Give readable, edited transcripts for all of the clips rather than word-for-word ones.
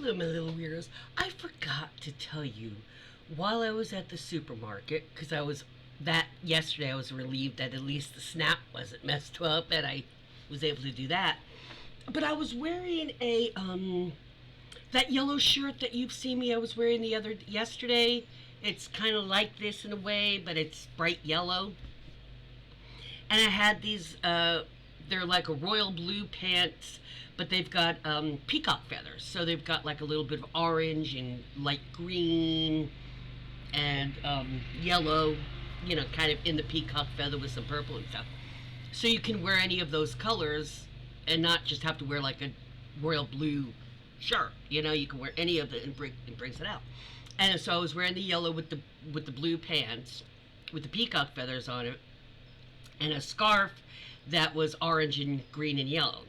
Hello, my little weirdos. I forgot to tell you while I was at the supermarket, because I was that yesterday, I was relieved that at least the snap wasn't messed up and I was able to do that. But I was wearing a that yellow shirt that you've seen me. I was wearing the other yesterday. It's kind of like this in a way, but it's bright yellow. And I had these. They're like a royal blue pants, but they've got peacock feathers. So they've got like a little bit of orange and light green and yellow, kind of in the peacock feather with some purple and stuff. So you can wear any of those colors and not just have to wear like a royal blue shirt. You can wear any of it and it brings it out. And so I was wearing the yellow with the blue pants with the peacock feathers on it and a scarf that was orange and green and yellow.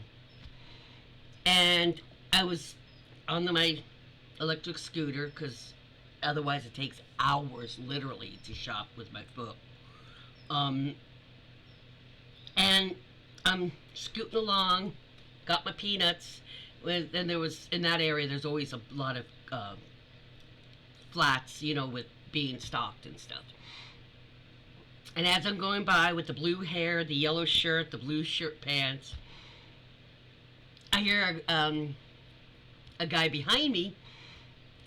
And I was on my electric scooter because otherwise it takes hours literally to shop with my foot. And I'm scooting along, got my peanuts. And there was, in that area, there's always a lot of flats, with being stocked and stuff. And as I'm going by with the blue hair, the yellow shirt, the blue shirt pants, I hear a guy behind me,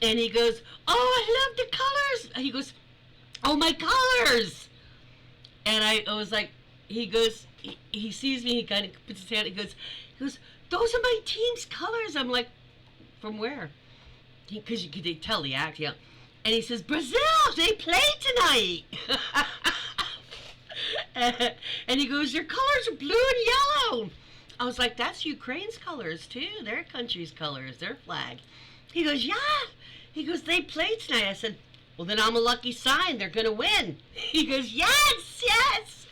and he goes, "Oh, I love the colors." He goes, "Oh, my colors!" And I was like, he sees me, he kind of puts his hand, he goes, "Those are my team's colors." I'm like, "From where?" Because you could tell the act, yeah. And he says, "Brazil, they play tonight." And he goes, "Your colors are blue and yellow." I was like, "That's Ukraine's colors too, their country's colors, their flag." He goes, "Yeah." He goes, "They play tonight." I said, "Well, then I'm a lucky sign, they're gonna win." He goes, "Yes, yes."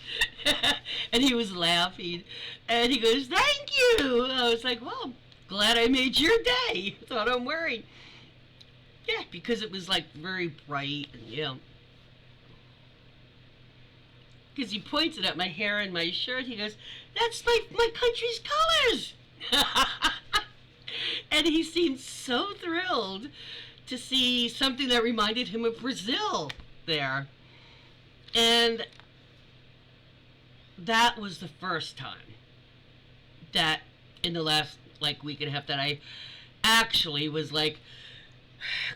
And he was laughing, and he goes, "Thank you." I was like, "Well, glad I made your day." Thought I'm wearing. Yeah, because it was like very bright, and because he pointed at my hair and my shirt. He goes, "That's my country's colors." And he seemed so thrilled to see something that reminded him of Brazil there. And that was the first time that in the last like week and a half that I actually was like,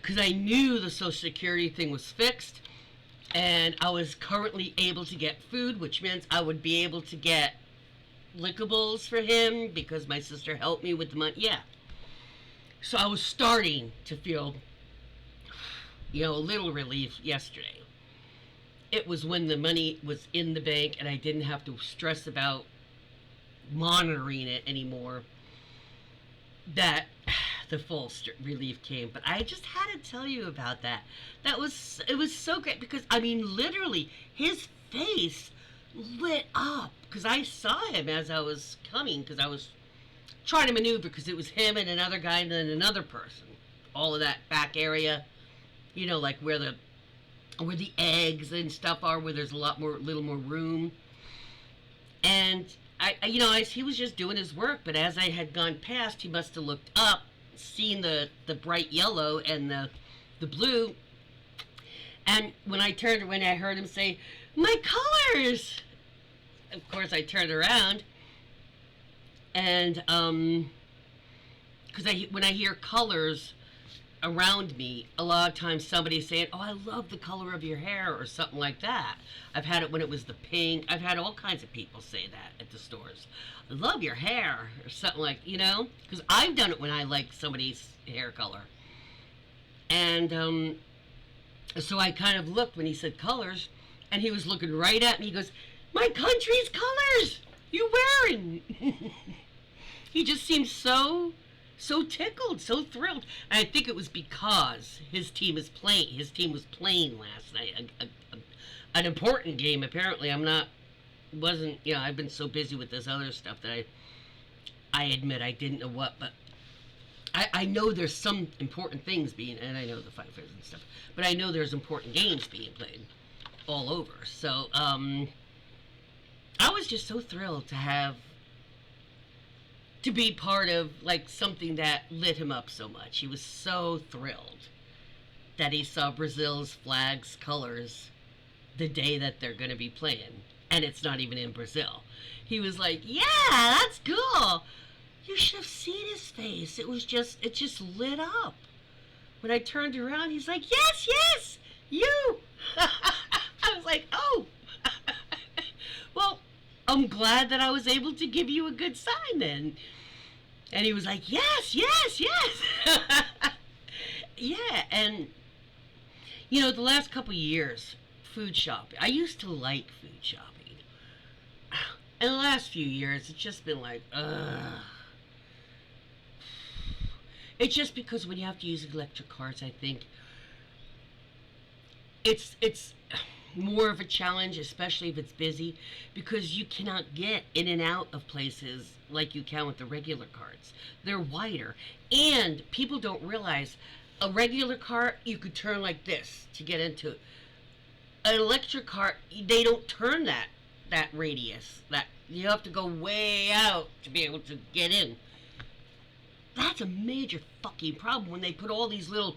because I knew the Social Security thing was fixed and I was currently able to get food, which meant I would be able to get lickables for him because my sister helped me with the money. Yeah. So I was starting to feel, a little relief yesterday. It was when the money was in the bank and I didn't have to stress about monitoring it anymore that the full relief came. But I just had to tell you about that. It was so great because literally his face lit up because I saw him as I was coming because I was trying to maneuver because it was him and another guy and then another person. All of that back area, like where the eggs and stuff are, where there's little more room. And he was just doing his work, but as I had gone past, he must have looked up, seen the bright yellow and the blue. And when I heard him say, "My colors," of course I turned around, and because when I hear colors around me, a lot of times somebody's saying, "Oh, I love the color of your hair," or something like that. I've had it when it was the pink. I've had all kinds of people say that at the stores. "I love your hair," or something like, because I've done it when I like somebody's hair color. And so I kind of looked when he said colors, and he was looking right at me. He goes, "My country's colors, you wearing?" He just seemed so tickled, so thrilled. And I think it was because his team was playing last night, an important game. Apparently, I've been so busy with this other stuff that I admit I didn't know what, but I know there's some important things being, and I know the fighters and stuff, but I know there's important games being played all over. So I was just so thrilled to to be part of like something that lit him up so much. He was so thrilled that he saw Brazil's flag's colors the day that they're going to be playing, and it's not even in Brazil. He was like, "Yeah, that's cool." You should have seen his face. It just lit up. When I turned around, he's like, "Yes, yes, you." I was like, "Oh." Well, I'm glad that I was able to give you a good sign then. And he was like, "Yes, yes, yes." Yeah, and the last couple years, food shopping. I used to like food shopping. In the last few years, it's just been like, ugh. It's just because when you have to use electric carts, I think it's more of a challenge, especially if it's busy, because you cannot get in and out of places like you can with the regular carts. They're wider, and people don't realize a regular cart you could turn like this to get into it. An electric cart, they don't turn that radius. That you have to go way out to be able to get in. That's a major fucking problem when they put all these little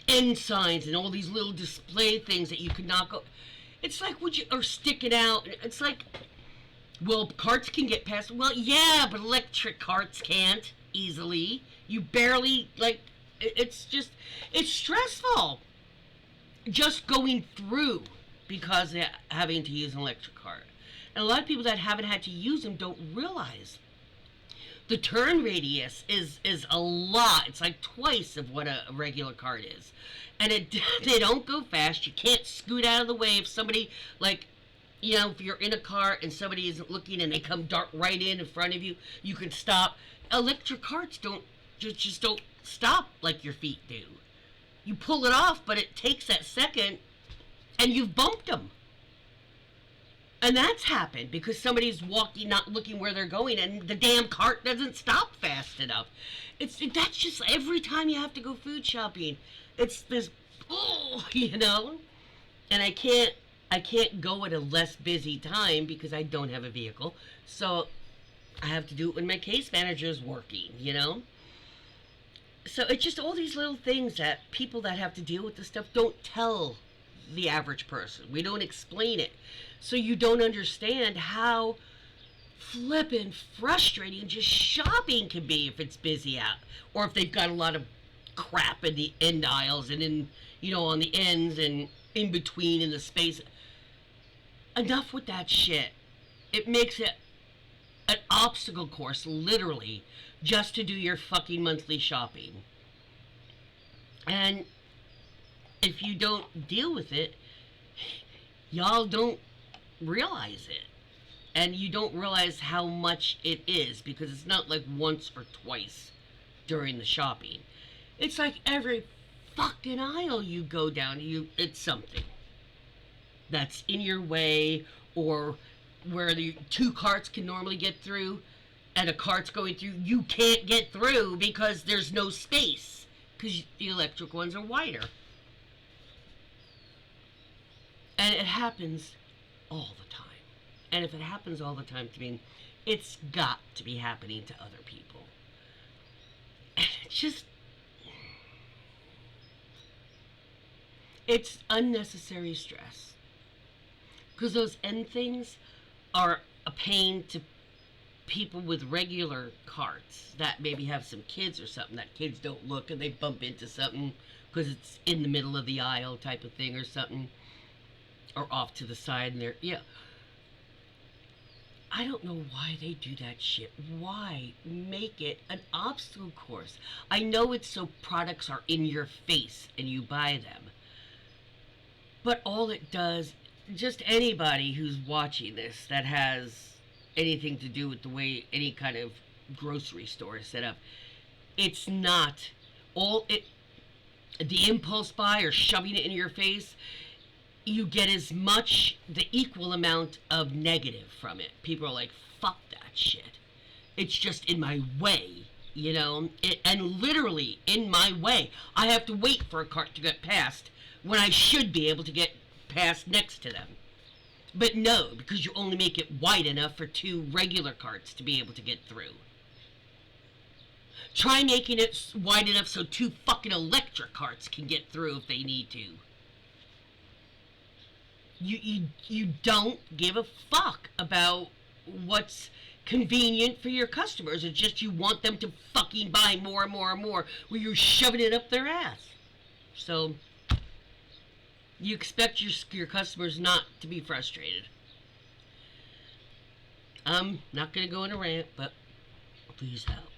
end signs and all these little display things that you could not go. It's like, or stick it out. It's like, well, carts can get past. Well, yeah, but electric carts can't easily. You barely, it's stressful just going through because of having to use an electric cart. And a lot of people that haven't had to use them don't realize the turn radius is a lot. It's like twice of what a regular cart is. And they don't go fast. You can't scoot out of the way if somebody, if you're in a car and somebody isn't looking and they come dart right in front of you, you can stop. Electric carts just don't stop like your feet do. You pull it off, but it takes that second and you've bumped them. And that's happened because somebody's walking, not looking where they're going, and the damn cart doesn't stop fast enough. That's just every time you have to go food shopping. It's this, and I can't go at a less busy time because I don't have a vehicle. So I have to do it when my case manager is working, So it's just all these little things that people that have to deal with this stuff don't tell the average person. We don't explain it. So you don't understand how flippin' frustrating just shopping can be if it's busy out. Or if they've got a lot of crap in the end aisles and in, on the ends and in between in the space. Enough with that shit. It makes it an obstacle course, literally, just to do your fucking monthly shopping. And if you don't deal with it, y'all don't realize it. And you don't realize how much it is, because it's not like once or twice during the shopping. It's like every fucking aisle you go down, it's something that's in your way, or where the two carts can normally get through and a cart's going through, you can't get through because there's no space, because the electric ones are wider. And it happens all the time. And if it happens all the time to me, it's got to be happening to other people. And it's unnecessary stress. Because those end things are a pain to people with regular carts that maybe have some kids or something, that kids don't look and they bump into something because it's in the middle of the aisle type of thing or something. Or off to the side and I don't know why they do that shit. Why make it an obstacle course? I know it's so products are in your face and you buy them. But all it does, just anybody who's watching this that has anything to do with the way any kind of grocery store is set up, it's not the impulse buy or shoving it in your face. You get the equal amount of negative from it. People are like, fuck that shit. It's just in my way, and literally in my way. I have to wait for a cart to get past when I should be able to get past next to them. But no, because you only make it wide enough for two regular carts to be able to get through. Try making it wide enough so 2 fucking electric carts can get through if they need to. You don't give a fuck about what's convenient for your customers. It's just you want them to fucking buy more and more and more, where you're shoving it up their ass. So you expect your customers not to be frustrated. I'm not gonna go in a rant, but please help.